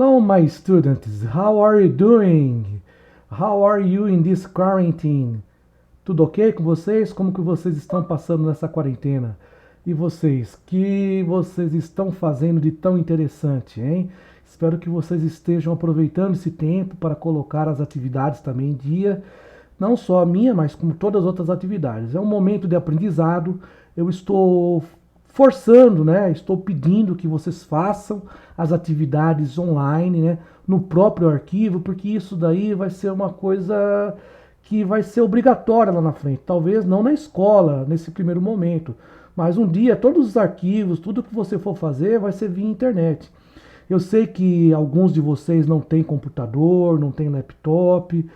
Hello, my students. How are you doing? How are you in this quarantine? Tudo ok com vocês? Como que vocês estão passando nessa quarentena? E vocês? Que vocês estão fazendo de tão interessante, hein? Espero que vocês estejam aproveitando esse tempo para colocar as atividades também em dia. Não só a minha, mas como todas as outras atividades. É um momento de aprendizado. Eu estou forçando, né? Estou pedindo que vocês façam as atividades online, né? No próprio arquivo, porque isso daí vai ser uma coisa que vai ser obrigatória lá na frente. Talvez não na escola, nesse primeiro momento. Mas um dia todos os arquivos, tudo que você for fazer vai ser via internet. Eu sei que alguns de vocês não têm computador, não têm laptop,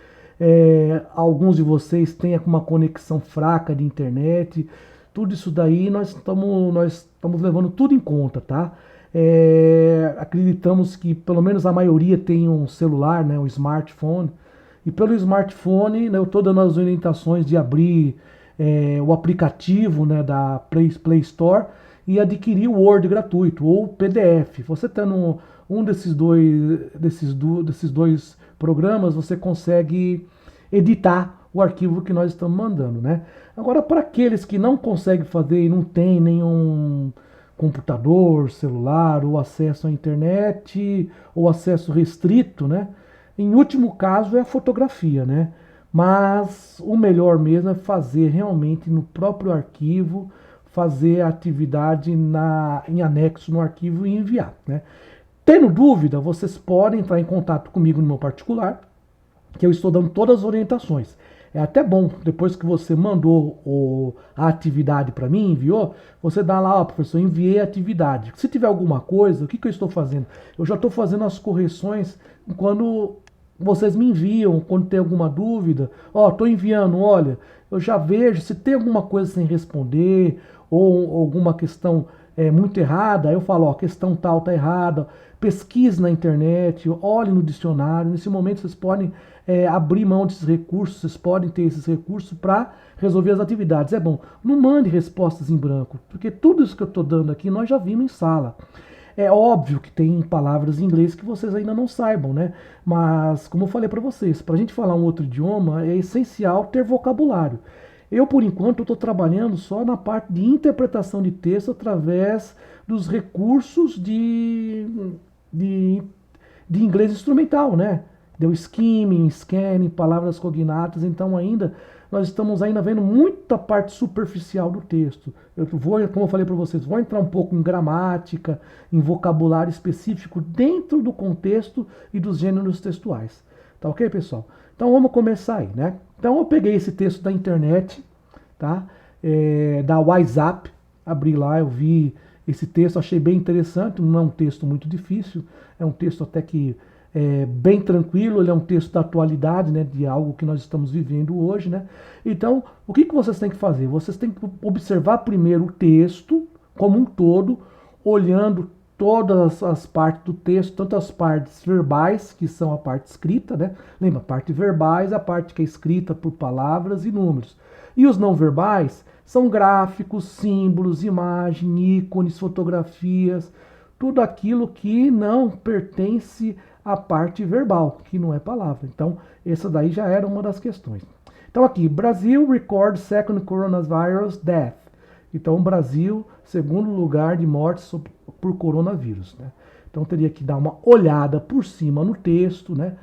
alguns de vocês têm uma conexão fraca de internet. Tudo isso daí nós estamos levando tudo em conta, tá? Acreditamos que pelo menos a maioria tem um celular, né, um smartphone. E pelo smartphone, né, eu estou dando as orientações de abrir o aplicativo, né, da Play Store e adquirir o Word gratuito ou PDF. Você tendo um desses dois programas, você consegue editar o arquivo que nós estamos mandando, né? Agora, para aqueles que não conseguem fazer e não tem nenhum computador, celular ou acesso à internet ou acesso restrito, né? Em último caso é a fotografia, né? Mas o melhor mesmo é fazer realmente no próprio arquivo, fazer a atividade em anexo no arquivo e enviar, né? Tendo dúvida, vocês podem entrar em contato comigo no meu particular, que eu estou dando todas as orientações. É até bom, depois que você mandou a atividade para mim, enviou, você dá lá, ó, professor, enviei a atividade. Se tiver alguma coisa, o que eu estou fazendo? Eu já estou fazendo as correções quando vocês me enviam, quando tem alguma dúvida. Ó, estou enviando, olha, eu já vejo se tem alguma coisa sem responder ou alguma questão muito errada, eu falo, ó, a questão tal tá errada, pesquise na internet, olhe no dicionário. Nesse momento vocês podem abrir mão desses recursos, vocês podem ter esses recursos para resolver as atividades. É bom, não mande respostas em branco, porque tudo isso que eu estou dando aqui nós já vimos em sala. É óbvio que tem palavras em inglês que vocês ainda não saibam, né? Mas, como eu falei para vocês, para a gente falar um outro idioma é essencial ter vocabulário. Eu, por enquanto, estou trabalhando só na parte de interpretação de texto através dos recursos de, de inglês instrumental, né? Deu skimming, scanning, palavras cognatas, então nós estamos ainda vendo muita parte superficial do texto. Eu vou, como eu falei para vocês, vou entrar um pouco em gramática, em vocabulário específico dentro do contexto e dos gêneros textuais. Tá ok, pessoal? Então vamos começar aí, né? Então eu peguei esse texto da internet, tá? Da WhatsApp, abri lá, eu vi esse texto, achei bem interessante, não é um texto muito difícil, é um texto até que bem tranquilo, ele é um texto da atualidade, né, de algo que nós estamos vivendo hoje, né? Então, o que vocês têm que fazer? Vocês têm que observar primeiro o texto como um todo, olhando todas as partes do texto, tanto as partes verbais, que são a parte escrita, né? Lembra, a parte verbais, a parte que é escrita por palavras e números. E os não verbais são gráficos, símbolos, imagem, ícones, fotografias, tudo aquilo que não pertence à parte verbal, que não é palavra. Então, essa daí já era uma das questões. Então aqui, Brasil record second coronavirus death. Então, Brasil, segundo lugar de mortes por coronavírus, né? Então, teria que dar uma olhada por cima no texto, né?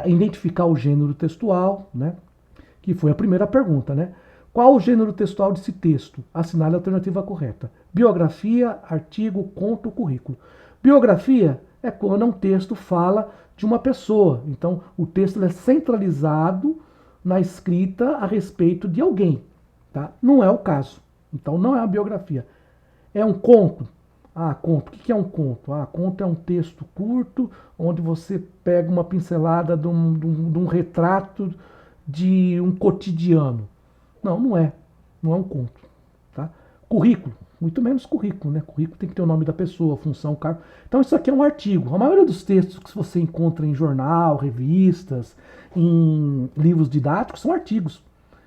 Identificar o gênero textual, né? Que foi a primeira pergunta, né? Qual o gênero textual desse texto? Assinale a alternativa correta. Biografia, artigo, conto, currículo. Biografia é quando um texto fala de uma pessoa. Então, o texto é centralizado na escrita a respeito de alguém, tá? Não é o caso. Então, não é a biografia. É um conto. Ah, conto. O que é um conto? Ah, conto é um texto curto onde você pega uma pincelada de um retrato de um cotidiano. Não, não é. Não é um conto. Tá? Currículo. Muito menos currículo, né? Currículo tem que ter o nome da pessoa, função, cargo. Então isso aqui é um artigo. A maioria dos textos que você encontra em jornal, revistas, em livros didáticos são artigos.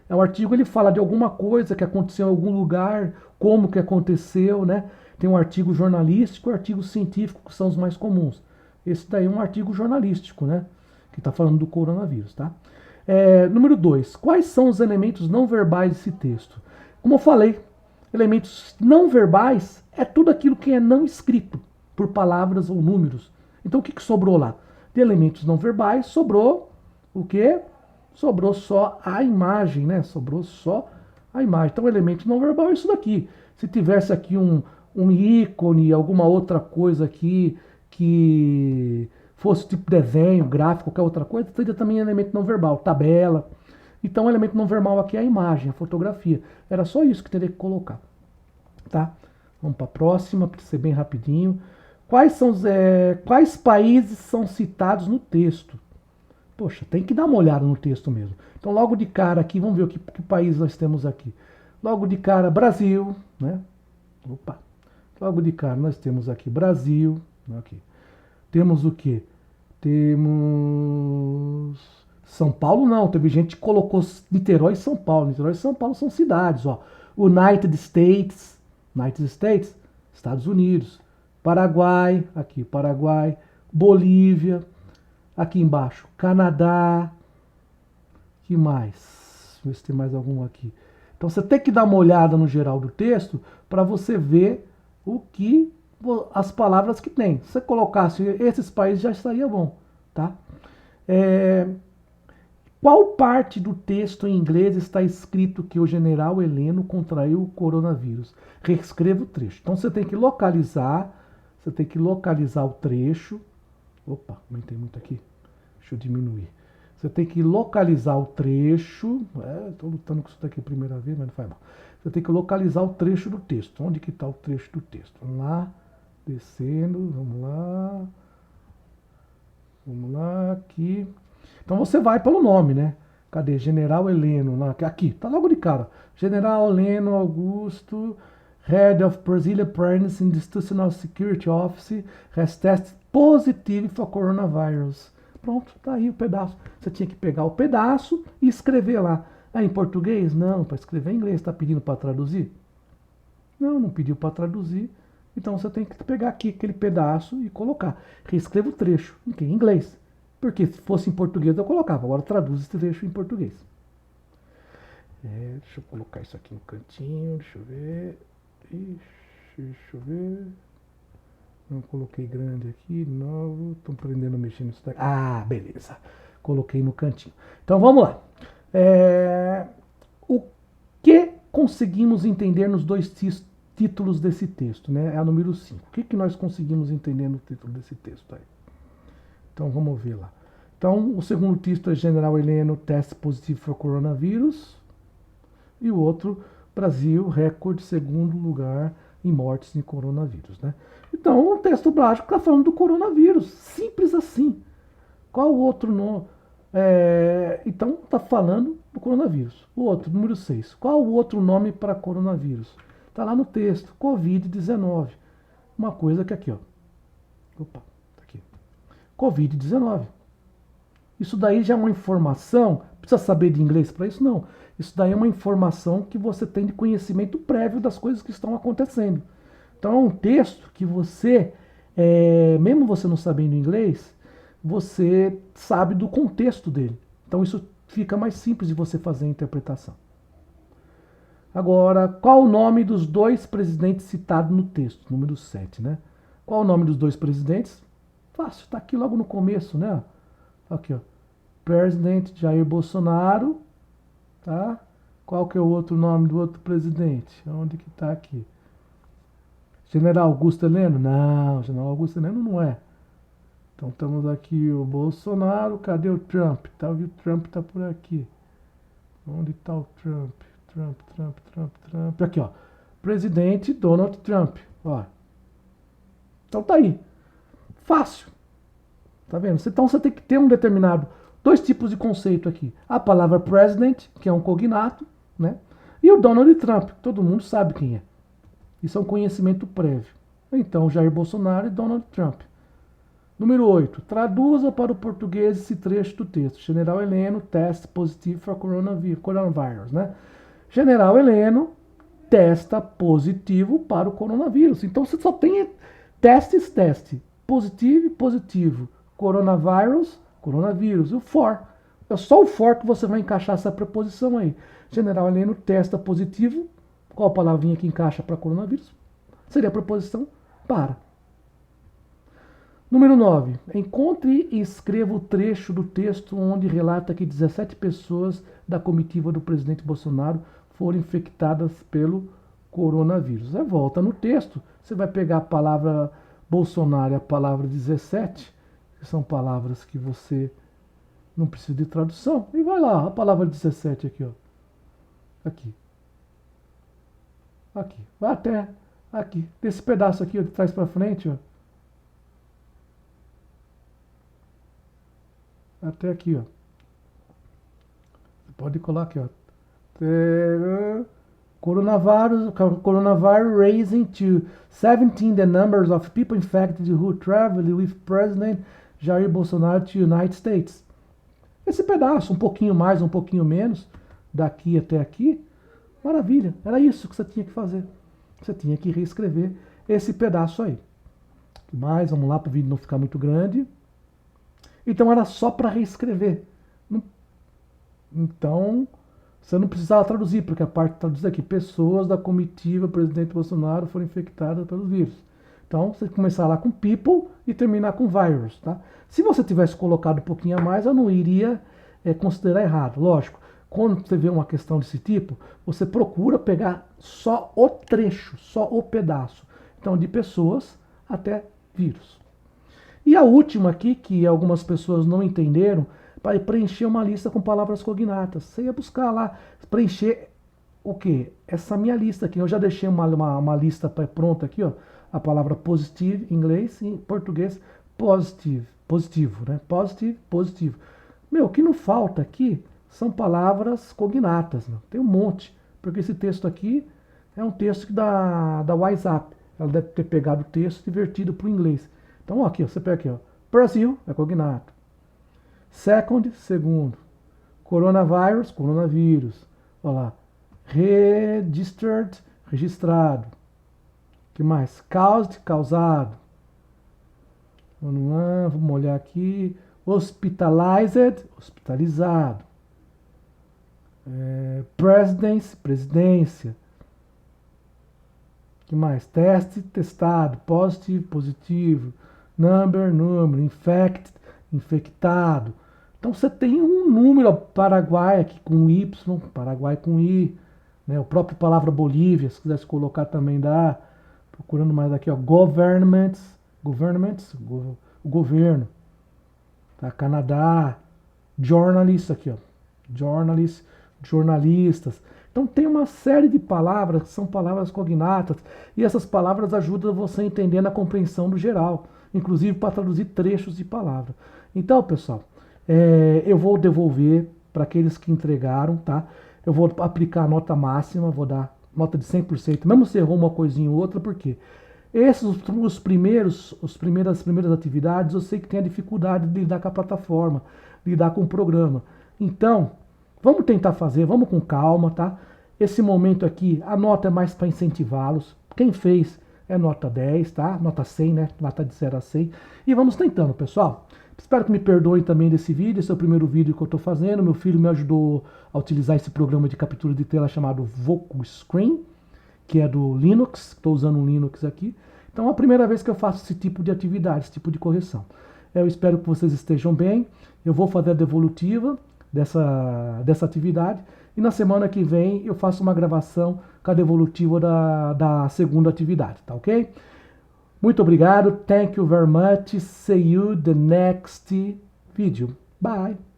É um artigo, ele fala de alguma coisa que aconteceu em algum lugar, como que aconteceu, né? Tem um artigo jornalístico e um artigo científico, que são os mais comuns. Esse daí é um artigo jornalístico, né? Que está falando do coronavírus, tá? Número 2. Quais são os elementos não verbais desse texto? Como eu falei, elementos não verbais é tudo aquilo que é não escrito por palavras ou números. Então o que sobrou lá? De elementos não verbais, sobrou o quê? Sobrou só a imagem, né? Sobrou só a imagem. Então, elemento não verbal é isso daqui. Se tivesse aqui um ícone, alguma outra coisa aqui que fosse tipo desenho, gráfico, qualquer outra coisa, seria também elemento não verbal, tabela. Então, o elemento não verbal aqui é a imagem, a fotografia. Era só isso que teria que colocar. Tá? Vamos para a próxima, para ser bem rapidinho. Quais países são citados no texto? Poxa, tem que dar uma olhada no texto mesmo. Então, logo de cara aqui, vamos ver que país nós temos aqui. Logo de cara, Brasil, né? Opa. Logo de cara, nós temos aqui Brasil. Aqui. Temos o quê? Temos São Paulo, não. Teve gente que colocou Niterói e São Paulo. Niterói e São Paulo são cidades, ó. United States, Estados Unidos. Paraguai, aqui, Paraguai. Bolívia. Aqui embaixo, Canadá. Que mais? Deixa eu ver se tem mais algum aqui. Então você tem que dar uma olhada no geral do texto para você ver as palavras que tem. Se você colocasse esses países já estaria bom, tá? Qual parte do texto em inglês está escrito que o general Heleno contraiu o coronavírus? Reescreva o trecho. Então você tem que localizar o trecho. Opa, aumentei muito aqui. Deixa eu diminuir. Você tem que localizar o trecho. Estou lutando com isso daqui a primeira vez, mas não faz mal. Você tem que localizar o trecho do texto. Onde que está o trecho do texto? Vamos lá. Descendo. Vamos lá. Vamos lá. Aqui. Então você vai pelo nome, né? Cadê? General Heleno. Aqui. Tá logo de cara. General Heleno Augusto, Head of Brazilian Presence in the Institutional Security Office, has tested positive for coronavirus. Pronto, tá aí o pedaço. Você tinha que pegar o pedaço e escrever lá. Em português? Não, para escrever em inglês. Está pedindo para traduzir? Não pediu para traduzir. Então você tem que pegar aqui aquele pedaço e colocar. Reescreva o trecho em inglês. Porque se fosse em português eu colocava. Agora traduz esse trecho em português. Deixa eu colocar isso aqui no cantinho. Deixa eu ver. Deixa eu ver. Não coloquei grande aqui, novo. Estão aprendendo a mexer nisso daqui. Ah, beleza. Coloquei no cantinho. Então vamos lá. O que conseguimos entender nos dois títulos desse texto, né? É a número 5. O que nós conseguimos entender no título desse texto aí? Então vamos ver lá. Então, o segundo título é General Heleno, teste positivo para coronavírus. E o outro, Brasil, recorde segundo lugar em mortes de coronavírus, né? Então, o texto básico está falando do coronavírus, simples assim. Qual o outro nome? Então, está falando do coronavírus. O outro, número 6. Qual o outro nome para coronavírus? Está lá no texto, Covid-19. Uma coisa que aqui, ó. Opa, tá aqui. Covid-19. Isso daí já é uma informação, precisa saber de inglês para isso? Não. Isso daí é uma informação que você tem de conhecimento prévio das coisas que estão acontecendo. Então é um texto que você, mesmo você não sabendo inglês, você sabe do contexto dele. Então isso fica mais simples de você fazer a interpretação. Agora, qual o nome dos dois presidentes citados no texto? Número 7, né? Qual o nome dos dois presidentes? Fácil, está aqui logo no começo, né? Aqui, ó. Presidente Jair Bolsonaro, tá? Qual que é o outro nome do outro presidente? Onde que está aqui? General Augusto Heleno? Não, General Augusto Heleno não é. Então estamos aqui o Bolsonaro, cadê o Trump? O Trump está por aqui. Onde está o Trump? Trump. Aqui, ó. Presidente Donald Trump. Ó. Então tá aí. Fácil. Tá vendo? Então você tem que ter dois tipos de conceito aqui. A palavra president, que é um cognato, né? E o Donald Trump, que todo mundo sabe quem é. Isso é um conhecimento prévio. Então, Jair Bolsonaro e Donald Trump. Número 8. Traduza para o português esse trecho do texto. General Heleno, teste positivo para coronavírus, né? General Heleno testa positivo para o coronavírus. Então, você só tem teste. positive, positivo. Coronavirus, coronavírus. E o for. É só o for que você vai encaixar essa preposição aí. General Heleno testa positivo. Qual a palavrinha que encaixa para coronavírus? Seria a preposição para. Número 9. Encontre e escreva o trecho do texto onde relata que 17 pessoas da comitiva do presidente Bolsonaro foram infectadas pelo coronavírus. Aí volta no texto, você vai pegar a palavra Bolsonaro e a palavra 17, que são palavras que você não precisa de tradução, e vai lá, a palavra 17 aqui, ó. Aqui. Aqui. Vai até aqui. Desse pedaço aqui, ó, de trás para frente, ó. Até aqui, ó. Você pode colar aqui, ó. Coronavirus raising to 17 the numbers of people infected who traveled with President Jair Bolsonaro to United States. Esse pedaço, um pouquinho mais, um pouquinho menos, daqui até aqui, maravilha. Era isso que você tinha que fazer. Você tinha que reescrever esse pedaço aí. Mas, vamos lá para o vídeo não ficar muito grande. Então era só para reescrever. Então, você não precisava traduzir, porque a parte traduzida aqui, pessoas da comitiva presidente Bolsonaro foram infectadas pelo vírus. Então, você começar lá com people e terminar com virus, tá? Se você tivesse colocado um pouquinho a mais, eu não iria considerar errado. Lógico, quando você vê uma questão desse tipo, você procura pegar só o trecho, só o pedaço. Então, de pessoas até vírus. E a última aqui, que algumas pessoas não entenderam, para preencher uma lista com palavras cognatas. Você ia buscar lá, preencher o quê? Essa minha lista aqui. Eu já deixei uma lista pronta aqui, ó. A palavra positive em inglês e em português positive. Positivo, né? Positive, positivo. Meu, o que não falta aqui são palavras cognatas, meu. Tem um monte. Porque esse texto aqui é um texto da WhatsApp. Ela deve ter pegado o texto e invertido para o inglês. Então, ó, aqui, ó, você pega aqui, ó. Brasil é cognato. Second, segundo. Coronavirus, coronavírus. Olha lá. Registered, registrado. O que mais? Caused, causado. Vamos lá, vamos olhar aqui. Hospitalized, hospitalizado. Presidency, presidência. O que mais? Teste, testado. Positive, positivo. Number, número. Infected, infectado. Então você tem um número, Paraguai aqui com Y, Paraguai com I, né? O próprio palavra Bolívia, se quisesse colocar também dá. Procurando mais aqui, ó, governments, o governo. Tá? Canadá, journalists aqui, ó, journalists, jornalistas. Então tem uma série de palavras que são palavras cognatas e essas palavras ajudam você a entender na compreensão do geral, inclusive para traduzir trechos de palavra. Então, pessoal, eu vou devolver para aqueles que entregaram, tá? Eu vou aplicar a nota máxima, vou dar nota de 100%, mesmo se errou uma coisinha ou outra, porque esses, as primeiras atividades, eu sei que tem a dificuldade de lidar com a plataforma, lidar com o programa. Então, vamos tentar fazer, vamos com calma, tá? Esse momento aqui, a nota é mais para incentivá-los. Quem fez é nota 10, tá? Nota 100, né? Nota de 0 a 100. E vamos tentando, pessoal. Espero que me perdoem também desse vídeo. Esse é o primeiro vídeo que eu estou fazendo. Meu filho me ajudou a utilizar esse programa de captura de tela chamado VocuScreen, que é do Linux. Estou usando um Linux aqui. Então é a primeira vez que eu faço esse tipo de atividade, esse tipo de correção. Eu espero que vocês estejam bem. Eu vou fazer a devolutiva dessa atividade. E na semana que vem eu faço uma gravação com a devolutiva da segunda atividade, tá ok? Muito obrigado. Thank you very much. See you the next video. Bye.